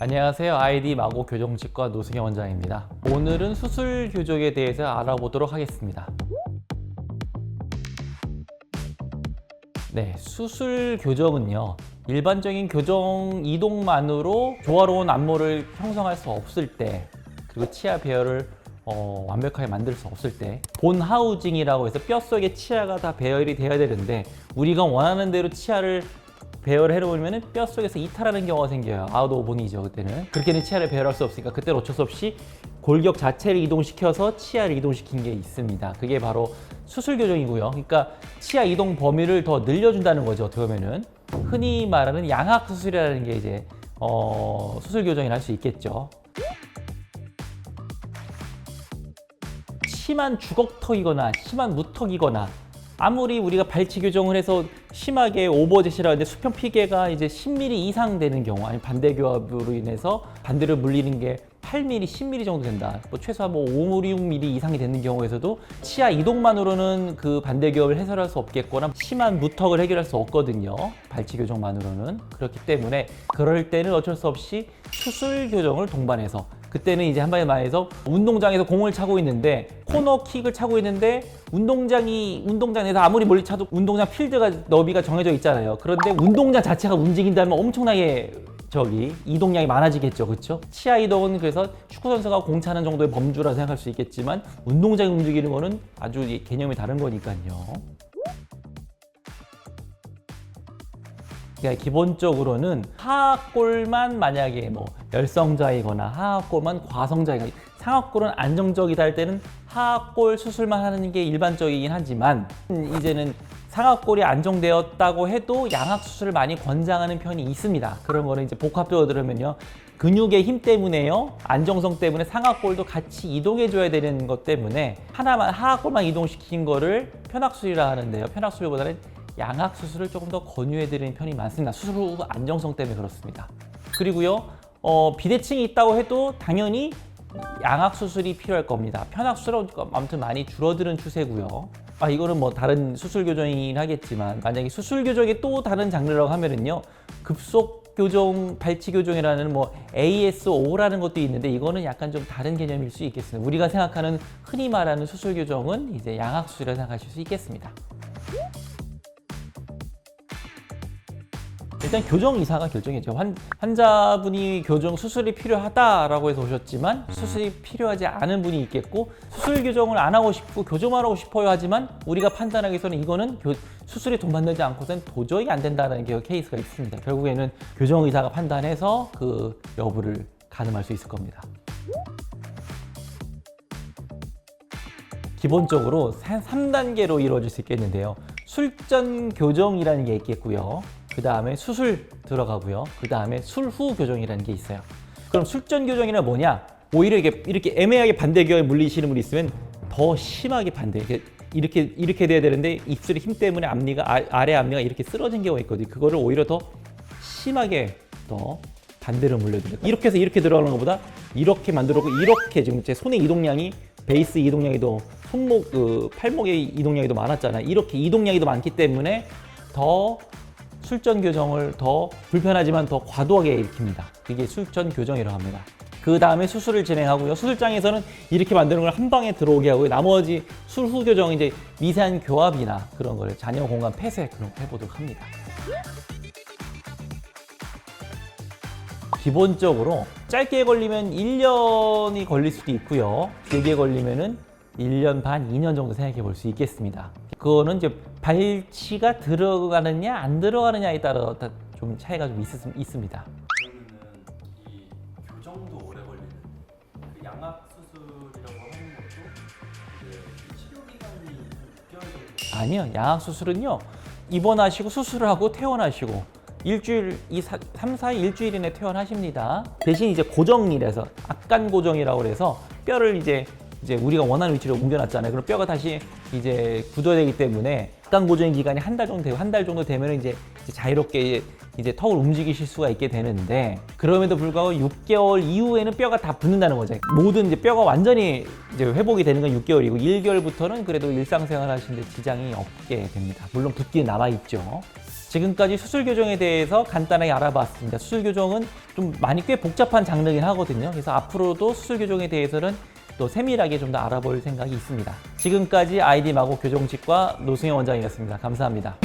안녕하세요. 아이디 마고 교정치과 노승현 원장입니다. 오늘은 수술 교정에 대해서 알아보도록 하겠습니다. 네, 수술 교정은요, 일반적인 교정 이동만으로 조화로운 안모를 형성할 수 없을 때, 그리고 치아 배열을 완벽하게 만들 수 없을 때, 본 하우징이라고 해서 뼛속에 치아가 다 배열이 되어야 되는데, 우리가 원하는 대로 치아를 배열을 해놓으면 뼛속에서 이탈하는 경우가 생겨요. 아웃 오브 본이죠, 그때는. 그렇게는 치아를 배열할 수 없으니까 그때는 어쩔 수 없이 골격 자체를 이동시켜서 치아를 이동시킨 게 있습니다. 그게 바로 수술 교정이고요. 그러니까 치아 이동 범위를 더 늘려준다는 거죠, 어떻게 보면은. 흔히 말하는 양악 수술이라는 게 이제 수술 교정이라 할 수 있겠죠. 심한 주걱턱이거나 심한 무턱이거나, 아무리 우리가 발치 교정을 해서 심하게 오버젯이라 하는데 수평 피계가 이제 10mm 이상 되는 경우, 아니면 반대교합으로 인해서 반대로 물리는 게 8mm, 10mm 정도 된다. 최소한 5mm, 6mm 이상이 되는 경우에서도 치아 이동만으로는 그 반대교합을 해결할 수 없겠거나 심한 무턱을 해결할 수 없거든요. 발치 교정만으로는. 그렇기 때문에 그럴 때는 어쩔 수 없이 수술 교정을 동반해서, 그때는 이제 한마디로 말해서 운동장에서 공을 차고 있는데, 코너킥을 차고 있는데 운동장에서 아무리 멀리 차도 운동장 필드가 너비가 정해져 있잖아요. 그런데 운동장 자체가 움직인다면 엄청나게 이동량이 많아지겠죠, 그렇죠? 치아 이동은 그래서 축구 선수가 공 차는 정도의 범주라 생각할 수 있겠지만, 운동장이 움직이는 거는 아주 개념이 다른 거니까요. 그러니까 기본적으로는 하악골만 만약에 열성자이거나 하악골만 과성자이거나, 상악골은 안정적이다 할 때는 하악골 수술만 하는 게 일반적이긴 하지만, 이제는 상악골이 안정되었다고 해도 양악 수술을 많이 권장하는 편이 있습니다. 그런 거는 이제 복합적으로 들으면요, 근육의 힘 때문에요, 안정성 때문에 상악골도 같이 이동해 줘야 되는 것 때문에 하나만 하악골만 이동시킨 거를 편악수술이라 하는데요, 편악수술보다는 양악 수술을 조금 더 권유해 드리는 편이 많습니다. 수술 후 안정성 때문에 그렇습니다. 그리고요, 비대칭이 있다고 해도 당연히 양악 수술이 필요할 겁니다. 편악 수술은 아무튼 많이 줄어드는 추세고요. 이거는 다른 수술 교정이긴 하겠지만, 만약에 수술 교정의 또 다른 장르라고 하면은요, 급속 교정, 발치 교정이라는 ASO라는 것도 있는데, 이거는 약간 좀 다른 개념일 수 있겠습니다. 우리가 생각하는, 흔히 말하는 수술 교정은 이제 양악 수술이라고 생각하실 수 있겠습니다. 일단 교정 의사가 결정했죠. 환자분이 교정 수술이 필요하다라고 해서 오셨지만, 수술이 필요하지 않은 분이 있겠고, 수술 교정을 안 하고 싶고 교정만 하고 싶어요 하지만, 우리가 판단하기 위해서는 이거는 수술에 돈 받지 않고서는 도저히 안 된다는 게 케이스가 있습니다. 결국에는 교정 의사가 판단해서 그 여부를 가늠할 수 있을 겁니다. 기본적으로 3단계로 이루어질 수 있겠는데요. 술전 교정이라는 게 있겠고요. 그 다음에 수술 들어가고요. 그 다음에 술 후 교정이라는 게 있어요. 그럼 술전 교정이란 뭐냐? 오히려 이렇게 애매하게 반대교에 물리시는 분이 있으면 더 심하게 이렇게 돼야 되는데, 입술의 힘 때문에 아래 앞니가 이렇게 쓰러진 경우가 있거든요. 그거를 오히려 더 심하게 더 반대로 물려드려요. 이렇게 해서 이렇게 들어가는 것보다 이렇게 만들었고, 이렇게 지금 제 손의 이동량이, 베이스 이동량이 더 팔목의 이동량이 더 많았잖아요. 이렇게 이동량이 더 많기 때문에 더 술전 교정을 더 불편하지만 더 과도하게 일으킵니다. 그게 술전 교정이라고 합니다. 그 다음에 수술을 진행하고요. 수술장에서는 이렇게 만드는 걸 한 방에 들어오게 하고요. 나머지 술 후 교정은 이제 미세한 교합이나 그런 거를 잔여 공간 폐쇄 그런 거 해보도록 합니다. 기본적으로 짧게 걸리면 1년이 걸릴 수도 있고요. 길게 걸리면은 1년 반, 2년 정도 생각해 볼 수 있겠습니다. 그거는 이제 발치가 들어가느냐 안 들어가느냐에 따라 좀 차이가 좀 있습니다. 그러면은 이 교정도 오래 걸리는 그 양악 수술이라고 하는 것도 이제 치료 기간이 한 6개월 정도. 아니요, 양악 수술은요, 입원하시고 수술을 하고 퇴원하시고 일주일, 3, 4일, 일주일 이내 퇴원하십니다. 대신 이제 고정이라서 악간 고정이라고 해서 뼈를 이제 우리가 원하는 위치로 옮겨놨잖아요. 그럼 뼈가 다시 이제 굳어야 되기 때문에, 악간 고정 기간이 한 달 정도 되고, 한 달 정도 되면 이제 자유롭게 이제 턱을 움직이실 수가 있게 되는데, 그럼에도 불구하고 6개월 이후에는 뼈가 다 붙는다는 거죠. 모든 이제 뼈가 완전히 이제 회복이 되는 건 6개월이고 1개월부터는 그래도 일상생활 하시는데 지장이 없게 됩니다. 물론 붓기는 남아있죠. 지금까지 수술 교정에 대해서 간단하게 알아봤습니다. 수술 교정은 좀 많이 꽤 복잡한 장르긴 하거든요. 그래서 앞으로도 수술 교정에 대해서는 또 세밀하게 좀 더 알아볼 생각이 있습니다. 지금까지 아이디 마고 교정치과 노승현 원장이었습니다. 감사합니다.